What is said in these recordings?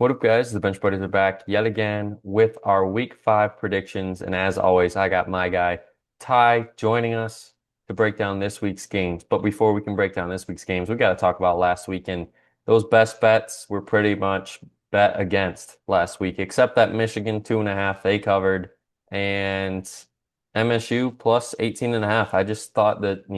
What up, guys? The Bench Buddies are back yet again with our Week 5 predictions. And as always, I got my guy, Ty, joining us to break down this week's games. But before we can break down this week's games, we got to talk about last weekend. Those best bets were pretty much bet against last week, except that Michigan 2.5, they covered, and MSU plus 18.5. I just thought that,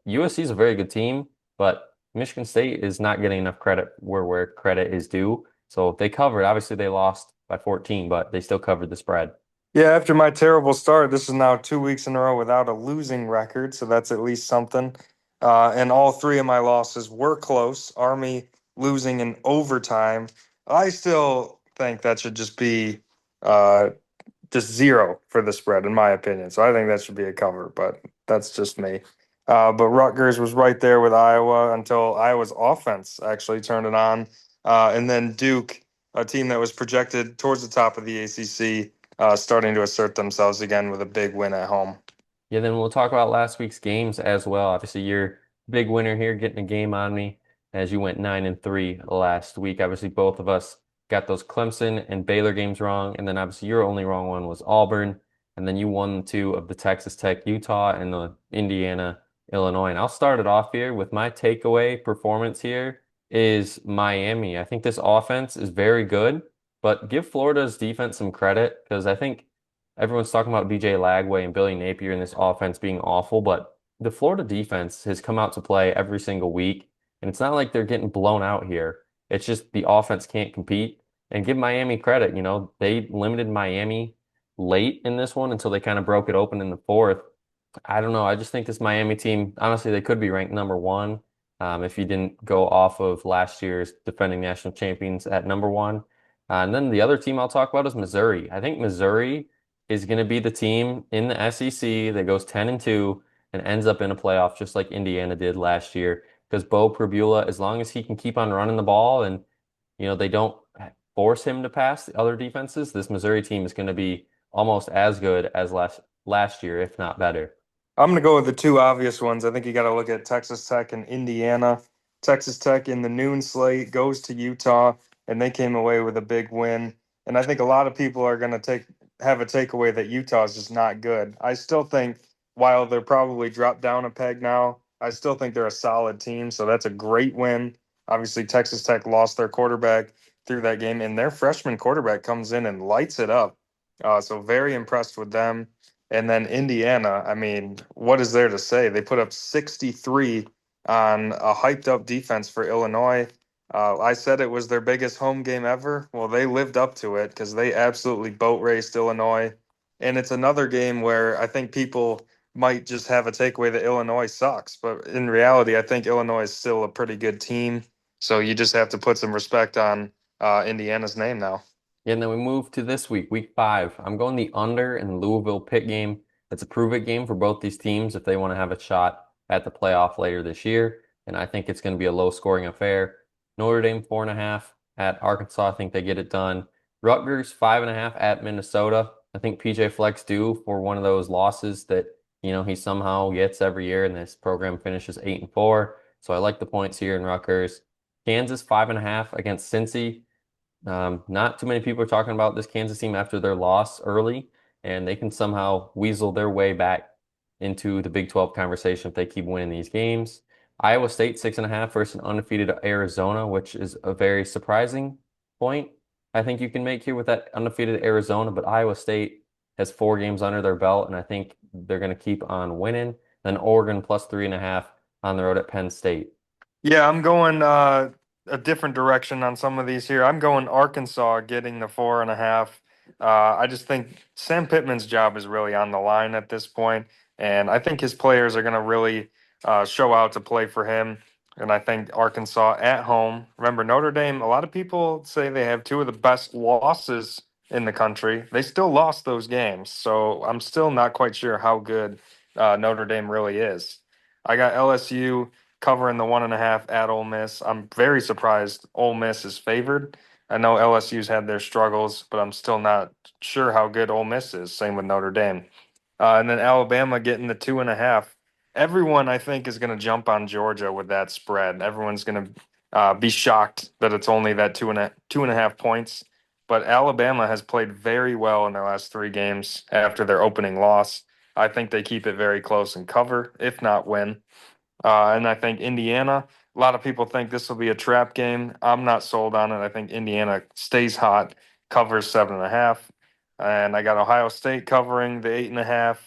USC is a very good team, but Michigan State is not getting enough credit where credit is due. So they covered. Obviously, they lost by 14, but they still covered the spread. Yeah, after my terrible start, this is now 2 weeks in a row without a losing record, so that's at least something. And all three of my losses were close. Army losing in overtime. I still think that should just be uh, just zero for the spread, in my opinion. So I think that should be a cover, but that's just me. But Rutgers was right there with Iowa until Iowa's offense actually turned it on. And then Duke, a team that was projected towards the top of the ACC, starting to assert themselves again with a big win at home. Yeah, then we'll talk about last week's games as well. Obviously, you're big winner here, getting a game on me as you went 9-3 last week. Obviously, both of us got those Clemson and Baylor games wrong, and then obviously your only wrong one was Auburn, and then you won two of the Texas Tech, Utah, and the Indiana, Illinois. And I'll start it off here with my takeaway performance here is Miami. I think this offense is very good, but give Florida's defense some credit because I think everyone's talking about BJ Lagway and Billy Napier in this offense being awful, but the Florida defense has come out to play every single week, and it's not like they're getting blown out here. It's just the offense can't compete. And give Miami credit, they limited Miami late in this one until they kind of broke it open in the fourth. I don't know. I just think this Miami team, honestly, they could be ranked number one if you didn't go off of last year's defending national champions at number one. And then the other team I'll talk about is Missouri. I think Missouri is going to be the team in the SEC that goes 10-2 and ends up in a playoff just like Indiana did last year. Because Bo Prabula, as long as he can keep on running the ball and they don't force him to pass the other defenses, this Missouri team is going to be almost as good as last year, if not better. I'm going to go with the two obvious ones. I think you got to look at Texas Tech and Indiana. Texas Tech in the noon slate goes to Utah, and they came away with a big win. And I think a lot of people are going to have a takeaway that Utah is just not good. I still think while they're probably dropped down a peg now, I still think they're a solid team. So that's a great win. Obviously, Texas Tech lost their quarterback through that game, and their freshman quarterback comes in and lights it up. So very impressed with them. And then Indiana, I mean, what is there to say? They put up 63 on a hyped up defense for Illinois. I said it was their biggest home game ever. Well, they lived up to it because they absolutely boat raced Illinois. And it's another game where I think people might just have a takeaway that Illinois sucks. But in reality, I think Illinois is still a pretty good team. So you just have to put some respect on Indiana's name now. Yeah, and then we move to this week, week 5. I'm going the under in the Louisville Pitt game. It's a prove it game for both these teams if they want to have a shot at the playoff later this year. And I think it's going to be a low scoring affair. Notre Dame 4.5 at Arkansas. I think they get it done. Rutgers 5.5 at Minnesota. I think PJ Fleck's due for one of those losses that, he somehow gets every year and this program finishes 8-4. So I like the points here in Rutgers. Kansas 5.5 against Cincy. Not too many people are talking about this Kansas team after their loss early, and they can somehow weasel their way back into the Big 12 conversation if they keep winning these games. Iowa State 6.5 versus an undefeated Arizona, which is a very surprising point I think you can make here with that undefeated Arizona, but Iowa State has 4 games under their belt, and I think they're going to keep on winning. Then Oregon plus 3.5 on the road at Penn State. Yeah, I'm going a different direction on some of these here. I'm going Arkansas getting the 4.5. I just think Sam Pittman's job is really on the line at this point, and I think his players are going to really show out to play for him. And I think Arkansas at home. Remember, Notre Dame, a lot of people say they have two of the best losses in the country. They still lost those games, so I'm still not quite sure how good Notre Dame really is. I got LSU covering the 1.5 at Ole Miss. I'm very surprised Ole Miss is favored. I know LSU's had their struggles, but I'm still not sure how good Ole Miss is. Same with Notre Dame. And then Alabama getting the 2.5. Everyone, I think, is going to jump on Georgia with that spread. Everyone's going to be shocked that it's only that 2.5 points. But Alabama has played very well in their last three games after their opening loss. I think they keep it very close and cover, if not win. And I think Indiana, a lot of people think this will be a trap game. I'm not sold on it. I think Indiana stays hot, covers 7.5. And I got Ohio State covering the 8.5.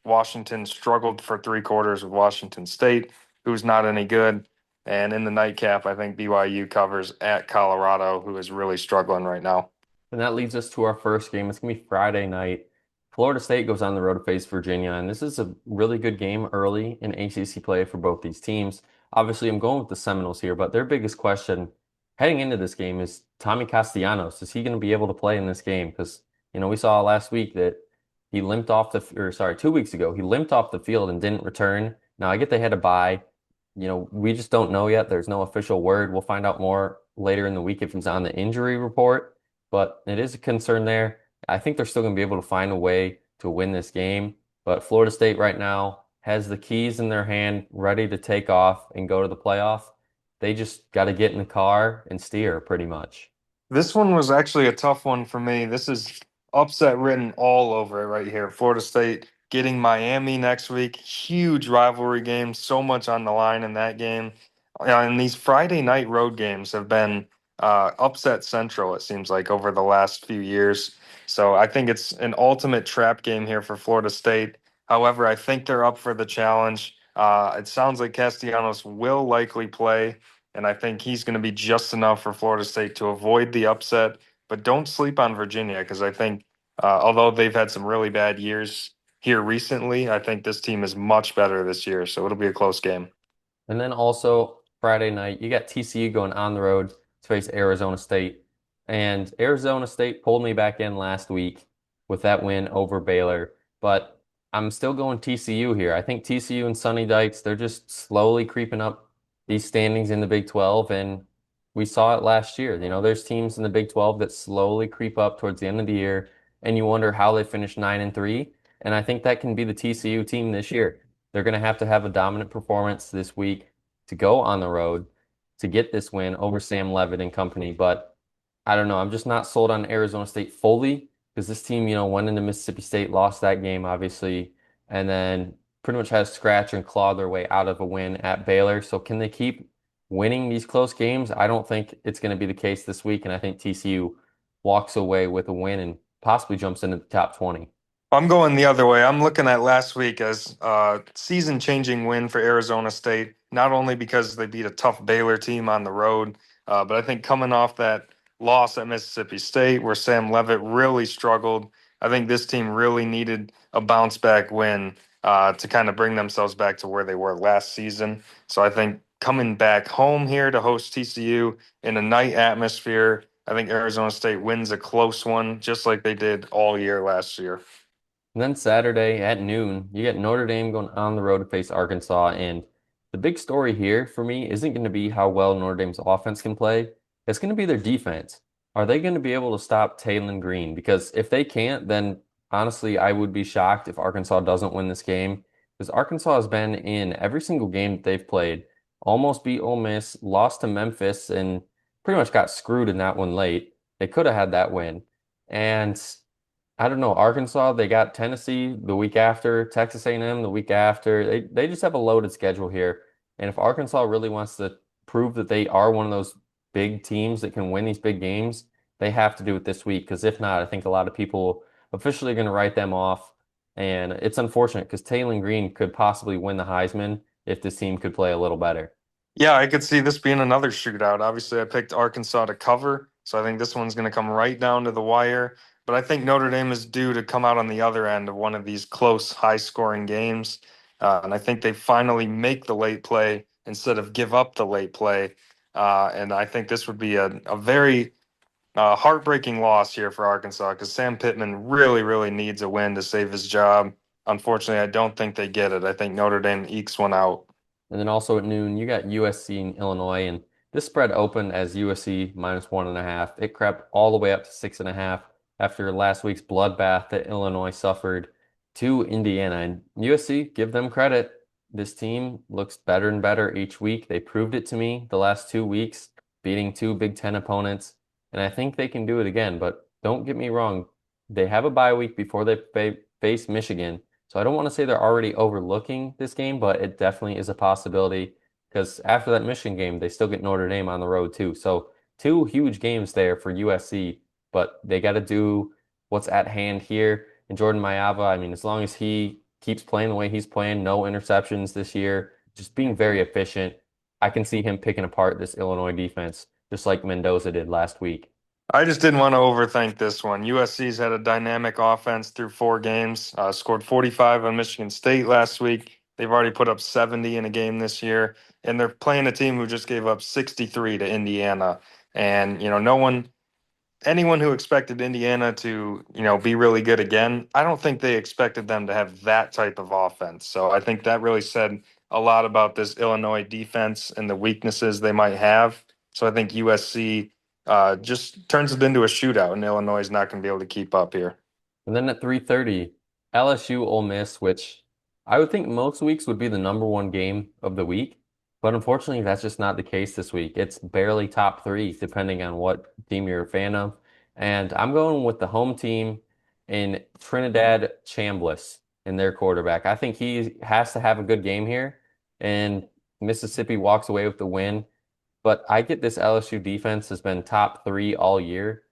Washington struggled for three quarters with Washington State, who's not any good. And in the nightcap, I think BYU covers at Colorado, who is really struggling right now. And that leads us to our first game. It's going to be Friday night. Florida State goes on the road to face Virginia, and this is a really good game early in ACC play for both these teams. Obviously, I'm going with the Seminoles here, but their biggest question heading into this game is Tommy Castellanos. Is he going to be able to play in this game? Because, we saw last week that he limped off or sorry, 2 weeks ago, he limped off the field and didn't return. Now, I get they had a bye. We just don't know yet. There's no official word. We'll find out more later in the week if he's on the injury report, but it is a concern there. I think they're still going to be able to find a way to win this game, but Florida State right now has the keys in their hand, ready to take off and go to the playoff. They just got to get in the car and steer pretty much. This one was actually a tough one for me. This is upset written all over it right here. Florida State getting Miami next week. Huge rivalry game. So much on the line in that game. And these Friday night road games have been upset central, it seems like, over the last few years. So I think it's an ultimate trap game here for Florida State. However, I think they're up for the challenge. It sounds like Castellanos will likely play. And I think he's going to be just enough for Florida State to avoid the upset. But don't sleep on Virginia because I think, although they've had some really bad years here recently, I think this team is much better this year. So it'll be a close game. And then also Friday night, you got TCU going on the road to face Arizona State. And Arizona State pulled me back in last week with that win over Baylor. But I'm still going TCU here. I think TCU and Sonny Dykes, they're just slowly creeping up these standings in the Big 12. And we saw it last year. There's teams in the Big 12 that slowly creep up towards the end of the year, and you wonder how they finish 9-3. And I think that can be the TCU team this year. They're going to have a dominant performance this week to go on the road to get this win over Sam Levitt and company. But I don't know. I'm just not sold on Arizona State fully because this team, went into Mississippi State, lost that game, obviously, and then pretty much had to scratch and claw their way out of a win at Baylor. So can they keep winning these close games? I don't think it's going to be the case this week. And I think TCU walks away with a win and possibly jumps into the top 20. I'm going the other way. I'm looking at last week as a season-changing win for Arizona State, not only because they beat a tough Baylor team on the road, but I think coming off that loss at Mississippi State where Sam Levitt really struggled, I think this team really needed a bounce-back win to kind of bring themselves back to where they were last season. So I think coming back home here to host TCU in a night atmosphere, I think Arizona State wins a close one, just like they did all year last year. And then Saturday at noon, you get Notre Dame going on the road to face Arkansas. And the big story here for me isn't going to be how well Notre Dame's offense can play. It's going to be their defense. Are they going to be able to stop Taylen Green? Because if they can't, then honestly, I would be shocked if Arkansas doesn't win this game. Because Arkansas has been in every single game that they've played, almost beat Ole Miss, lost to Memphis, and pretty much got screwed in that one late. They could have had that win. And I don't know. Arkansas, they got Tennessee the week after, Texas A&M the week after. They just have a loaded schedule here. And if Arkansas really wants to prove that they are one of those big teams that can win these big games, they have to do it this week. Because if not, I think a lot of people officially are going to write them off. And it's unfortunate because Taylen Green could possibly win the Heisman if this team could play a little better. Yeah, I could see this being another shootout. Obviously, I picked Arkansas to cover, so I think this one's going to come right down to the wire. But I think Notre Dame is due to come out on the other end of one of these close, high-scoring games. And I think they finally make the late play instead of give up the late play. And I think this would be a very heartbreaking loss here for Arkansas because Sam Pittman really, really needs a win to save his job. Unfortunately, I don't think they get it. I think Notre Dame ekes one out. And then also at noon, you got USC and Illinois, and this spread opened as USC -1.5. It crept all the way up to 6.5 after last week's bloodbath that Illinois suffered to Indiana. And USC, give them credit. This team looks better and better each week. They proved it to me the last 2 weeks. beating two Big Ten opponents, and I think they can do it again. But don't get me wrong, they have a bye week before they face Michigan. So I don't want to say they're already overlooking this game, but it definitely is a possibility because after that Michigan game, they still get Notre Dame on the road too. So two huge games there for USC, but they got to do what's at hand here. And Jordan Mayava, I mean, as long as he keeps playing the way he's playing, no interceptions this year, just being very efficient, I can see him picking apart this Illinois defense, just like Mendoza did last week. I just didn't want to overthink this one. USC's had a dynamic offense through 4 games, scored 45 on Michigan State last week. They've already put up 70 in a game this year, and they're playing a team who just gave up 63 to Indiana. And, no one, anyone who expected Indiana to, be really good again, I don't think they expected them to have that type of offense. So I think that really said a lot about this Illinois defense and the weaknesses they might have. So I think USC just turns it into a shootout, and Illinois is not going to be able to keep up here. And then at 3:30, LSU Ole Miss, which I would think most weeks would be the number one game of the week. But unfortunately, that's just not the case this week. It's barely top three, depending on what team you're a fan of. And I'm going with the home team in Trinidad Chambliss in their quarterback. I think he has to have a good game here, and Mississippi walks away with the win. But I get this LSU defense has been top three all year.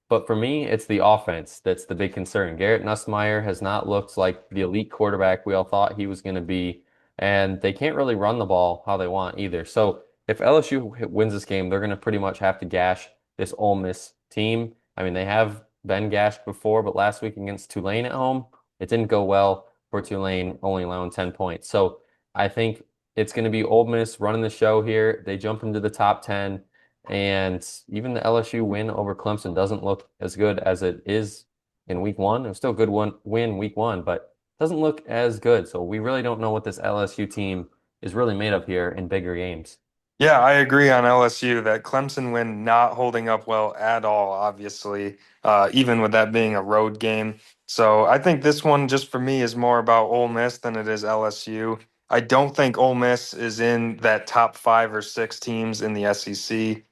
But for me, it's the offense that's the big concern. Garrett Nussmeier has not looked like the elite quarterback we all thought he was going to be, and they can't really run the ball how they want either. So if LSU wins this game, they're going to pretty much have to gash this Ole Miss team. I mean, they have been gashed before, but last week against Tulane at home, it didn't go well for Tulane, only allowing 10 points. So I think it's going to be Ole Miss running the show here. They jump into the top 10. And even the LSU win over Clemson doesn't look as good as it is in week one. It was still a good win week one, but doesn't look as good. So we really don't know what this LSU team is really made of here in bigger games. Yeah, I agree on LSU that Clemson win not holding up well at all, obviously, even with that being a road game. So I think this one, just for me, is more about Ole Miss than it is LSU. I don't think Ole Miss is in that top 5 or 6 teams in the SEC.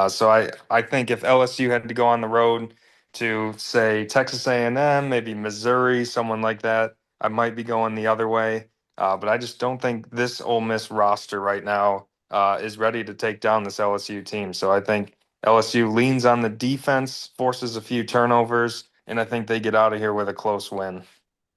So I think if LSU had to go on the road to, say, Texas A&M, maybe Missouri, someone like that, I might be going the other way. But I just don't think this Ole Miss roster right now is ready to take down this LSU team. So I think LSU leans on the defense, forces a few turnovers, and I think they get out of here with a close win.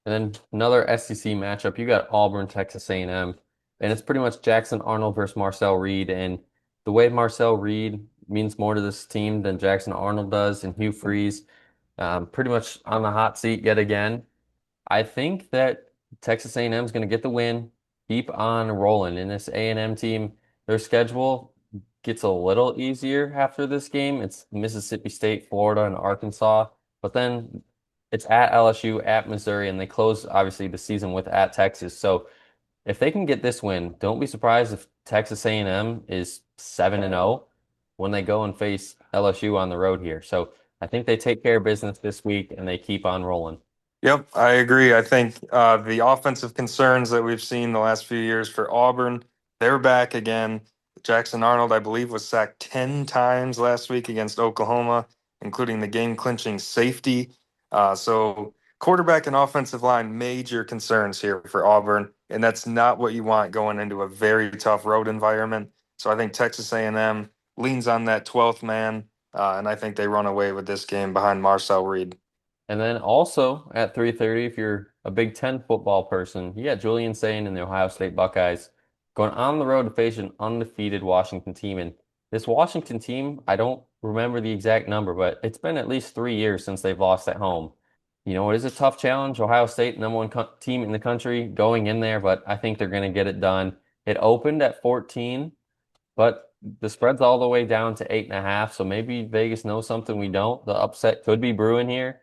And then another SEC matchup, you got Auburn, Texas A&M, and it's pretty much Jackson Arnold versus Marcel Reed. And the way Marcel Reed means more to this team than Jackson Arnold does, and Hugh Freeze, pretty much on the hot seat yet again. I think that Texas A&M is going to get the win, keep on rolling. In this A&M team, their schedule gets a little easier after this game. It's Mississippi State, Florida, and Arkansas. But then it's at LSU, at Missouri, and they close obviously the season with at Texas. So if they can get this win, don't be surprised if Texas A&M is 7-0 when they go and face LSU on the road here. So I think they take care of business this week and they keep on rolling. Yep, I agree. I think the offensive concerns that we've seen the last few years for Auburn, they're back again. Jackson Arnold, I believe, was sacked 10 times last week against Oklahoma, including the game clinching safety. So, quarterback and offensive line, major concerns here for Auburn, and that's not what you want going into a very tough road environment. So, I think Texas A&M leans on that 12th man, and I think they run away with this game behind Marcel Reed. And then also at 3:30, if you're a Big Ten football person, you got Julian Sayin and the Ohio State Buckeyes going on the road to face an undefeated Washington team. And this Washington team, I don't remember the exact number, but it's been at least 3 years since they've lost at home. You know, it is a tough challenge. Ohio State, number one team in the country, going in there, but I think they're going to get it done. It opened at 14, but the spread's all the way down to 8.5. So maybe Vegas knows something we don't. The upset could be brewing here.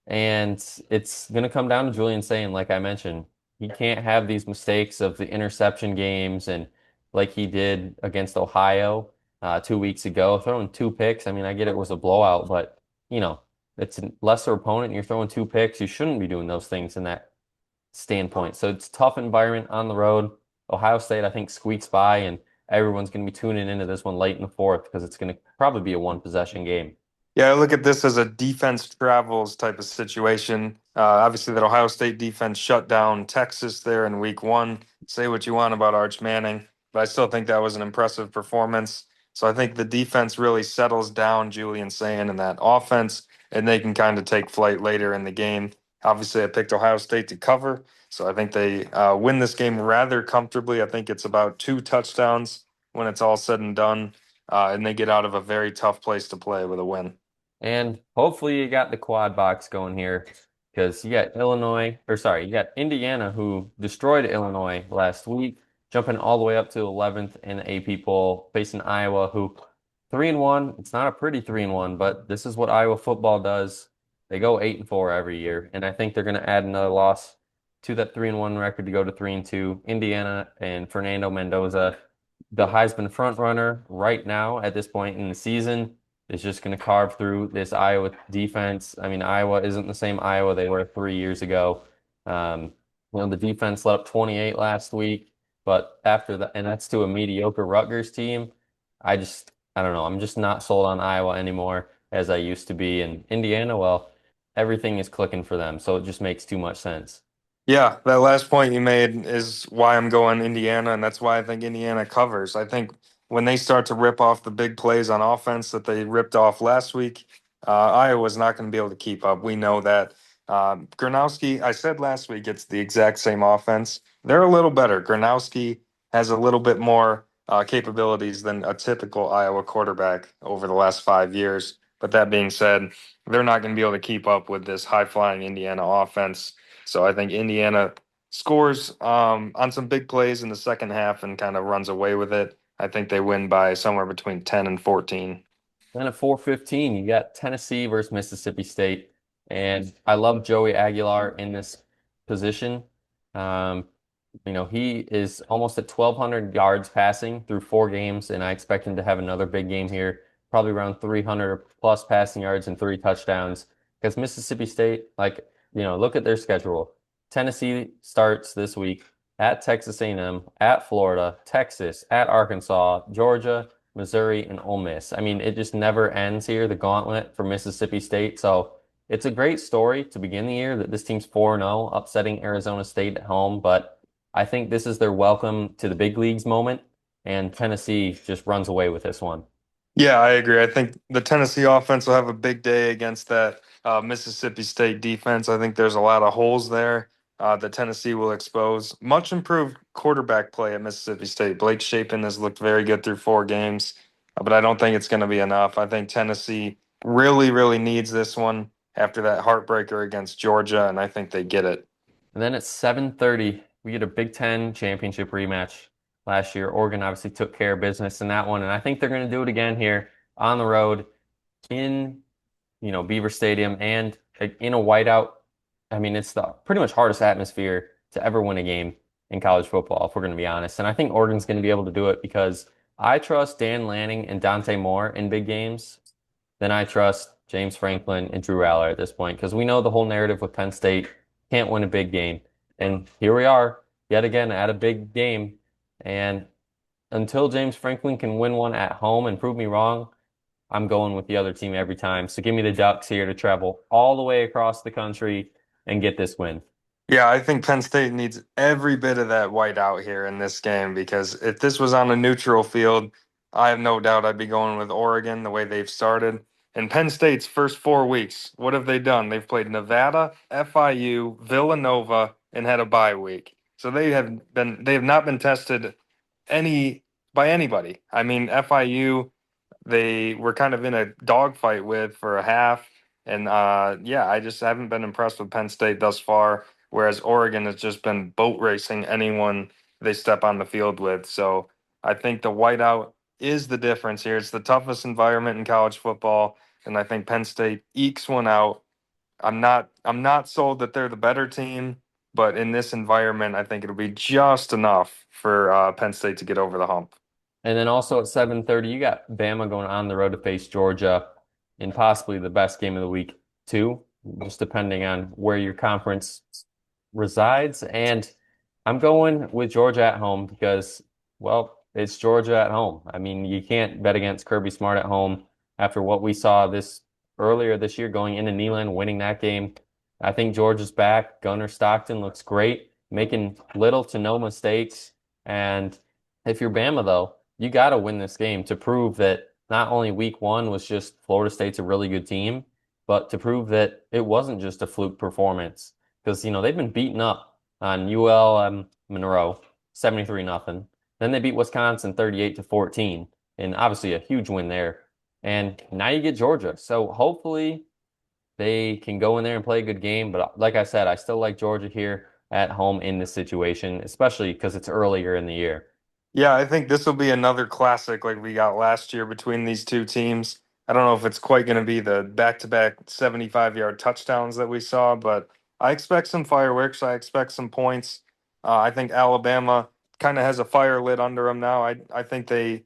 And it's going to come down to Julian saying, like I mentioned, he can't have these mistakes of the interception games and like he did against Ohio 2 weeks ago, throwing two picks. I mean, I get it was a blowout, but you know, it's a lesser opponent and you're throwing two picks. You shouldn't be doing those things in that standpoint. So it's a tough environment on the road. Ohio State, I think, squeaks by, and everyone's going to be tuning into this one late in the fourth because it's going to probably be a one possession game. Yeah, I look at this as a defense travels type of situation. Obviously, that Ohio State defense shut down Texas there in week one. Say what you want about Arch Manning, but I still think that was an impressive performance. So I think the defense really settles down Julian Sand and that offense, and they can kind of take flight later in the game. Obviously, I picked Ohio State to cover, so I think they win this game rather comfortably. I think it's about 2 touchdowns when it's all said and done, and they get out of a very tough place to play with a win. And hopefully you got the quad box going here because you got Illinois, or sorry, you got Indiana who destroyed Illinois last week, jumping all the way up to 11th in the AP poll, facing Iowa, who 3-1. It's not a pretty 3-1, but this is what Iowa football does. They go 8-4 every year, and I think they're going to add another loss to that 3-1 record to go to 3-2. Indiana and Fernando Mendoza, the Heisman front runner right now at this point in the season, is just going to carve through this Iowa defense. I mean, Iowa isn't the same Iowa they were 3 years ago. Um, the defense let up 28 last week, but after that, and that's to a mediocre Rutgers team. I don't know. I'm just not sold on Iowa anymore as I used to be. And Indiana, well, everything is clicking for them, so it just makes too much sense. Yeah, that last point you made is why I'm going Indiana, and that's why I think Indiana covers. I think when they start to rip off the big plays on offense that they ripped off last week, Iowa's not going to be able to keep up. We know that. Gronowski, I said last week, it's the exact same offense. They're a little better. Gronowski has a little bit more capabilities than a typical Iowa quarterback over the last 5 years. But that being said, they're not going to be able to keep up with this high flying Indiana offense. So I think Indiana scores on some big plays in the second half and kind of runs away with it. I think they win by somewhere between 10 and 14. Then at 4:15, you got Tennessee versus Mississippi State. And I love Joey Aguilar in this position. Um, he is almost at 1,200 yards passing through 4 games, and I expect him to have another big game here, probably around 300 plus passing yards and 3 touchdowns. Because Mississippi State, look at their schedule. Tennessee starts this week at Texas A&M, at Florida, Texas, at Arkansas, Georgia, Missouri, and Ole Miss. I mean, it just never ends here, the gauntlet for Mississippi State. So it's a great story to begin the year that this team's 4-0, upsetting Arizona State at home. But I think this is their welcome to the big leagues moment, and Tennessee just runs away with this one. Yeah, I agree. I think the Tennessee offense will have a big day against that Mississippi State defense. I think there's a lot of holes there that Tennessee will expose. Much improved quarterback play at Mississippi State. Blake Shapen has looked very good through 4 games, but I don't think it's going to be enough. I think Tennessee really, really needs this one after that heartbreaker against Georgia, and I think they get it. And then at 7:30, we get a Big Ten championship rematch. Last year, Oregon obviously took care of business in that one, and I think they're going to do it again here on the road in, Beaver Stadium and in a whiteout. I mean, it's the pretty much hardest atmosphere to ever win a game in college football, if we're going to be honest. And I think Oregon's going to be able to do it because I trust Dan Lanning and Dante Moore in big games. Then I trust James Franklin and Drew Aller at this point because we know the whole narrative with Penn State can't win a big game. And here we are yet again at a big game. And until James Franklin can win one at home and prove me wrong, I'm going with the other team every time. So give me the Ducks here to travel all the way across the country and get this win. Yeah, I think Penn State needs every bit of that white out here in this game because if this was on a neutral field, I have no doubt I'd be going with Oregon the way they've started. In Penn State's first 4 weeks, what have they done? They've played Nevada, FIU, Villanova, and had a bye week. So they have not been tested any by anybody. I mean, FIU they were kind of in a dogfight with for a half. And yeah, I just haven't been impressed with Penn State thus far. Whereas Oregon has just been boat racing anyone they step on the field with. So I think the whiteout is the difference here. It's the toughest environment in college football, and I think Penn State ekes one out. I'm not sold that they're the better team, but in this environment, I think it'll be just enough for Penn State to get over the hump. And then also at 7:30, you got Bama going on the road to face Georgia in possibly the best game of the week, too, just depending on where your conference resides. And I'm going with Georgia at home because, well, it's Georgia at home. I mean, you can't bet against Kirby Smart at home after what we saw this earlier this year going into Neyland, winning that game. I think Georgia's back. Gunnar Stockton looks great, making little to no mistakes. And if you're Bama, though, you got to win this game to prove that not only week one was just Florida State's a really good team, but to prove that it wasn't just a fluke performance. Because, they've been beaten up on UL Monroe, 73 nothing. Then they beat Wisconsin 38 to 14, and obviously a huge win there. And now you get Georgia. So hopefully they can go in there and play a good game. But like I said, I still like Georgia here at home in this situation, especially because it's earlier in the year. Yeah, I think this will be another classic like we got last year between these two teams. I don't know if it's quite going to be the back-to-back 75-yard touchdowns that we saw, but I expect some fireworks. I expect some points. I think Alabama kind of has a fire lit under them now. I think they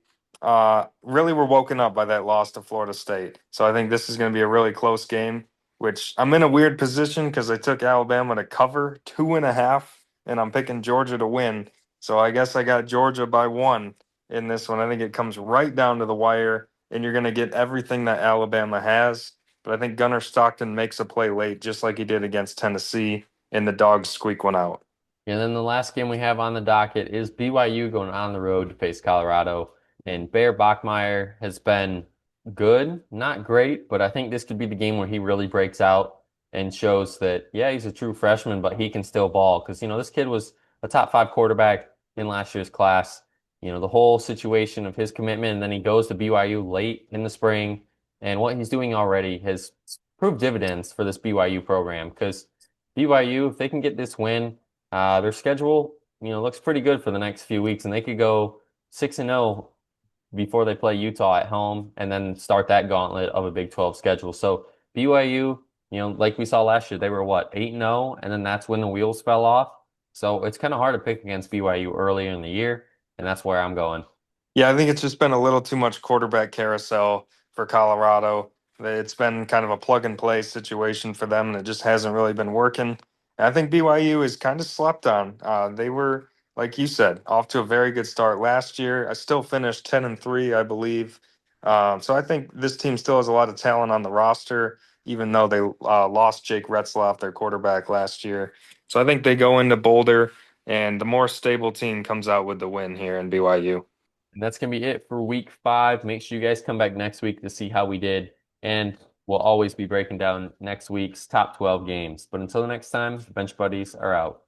really were woken up by that loss to Florida State. So I think this is going to be a really close game, which I'm in a weird position because I took Alabama to cover 2.5, and I'm picking Georgia to win. So I guess I got Georgia by one in this one. I think it comes right down to the wire, and you're going to get everything that Alabama has. But I think Gunnar Stockton makes a play late, just like he did against Tennessee, and the Dogs squeak one out. And then the last game we have on the docket is BYU going on the road to face Colorado. And Bear Bachmeier has been good, not great, but I think this could be the game where he really breaks out and shows that, yeah, he's a true freshman, but he can still ball. Because, this kid was a top five quarterback in last year's class. The whole situation of his commitment, and then he goes to BYU late in the spring. And what he's doing already has proved dividends for this BYU program. Because BYU, if they can get this win, their schedule, looks pretty good for the next few weeks, and they could go 6-0 before they play Utah at home, and then start that gauntlet of a Big 12 schedule. So BYU, like we saw last year, they were what, 8-0, and then that's when the wheels fell off. So it's kind of hard to pick against BYU earlier in the year, and that's where I'm going. Yeah, I think it's just been a little too much quarterback carousel for Colorado. It's been kind of a plug and play situation for them, and it just hasn't really been working. And I think BYU is kind of slept on. They were, like you said, off to a very good start last year. I still finished 10-3, I believe. So I think this team still has a lot of talent on the roster, even though they lost Jake Retzloff, their quarterback, last year. So I think they go into Boulder, and the more stable team comes out with the win here in BYU. And that's going to be it for week 5. Make sure you guys come back next week to see how we did. And we'll always be breaking down next week's top 12 games. But until the next time, Bench Buddies are out.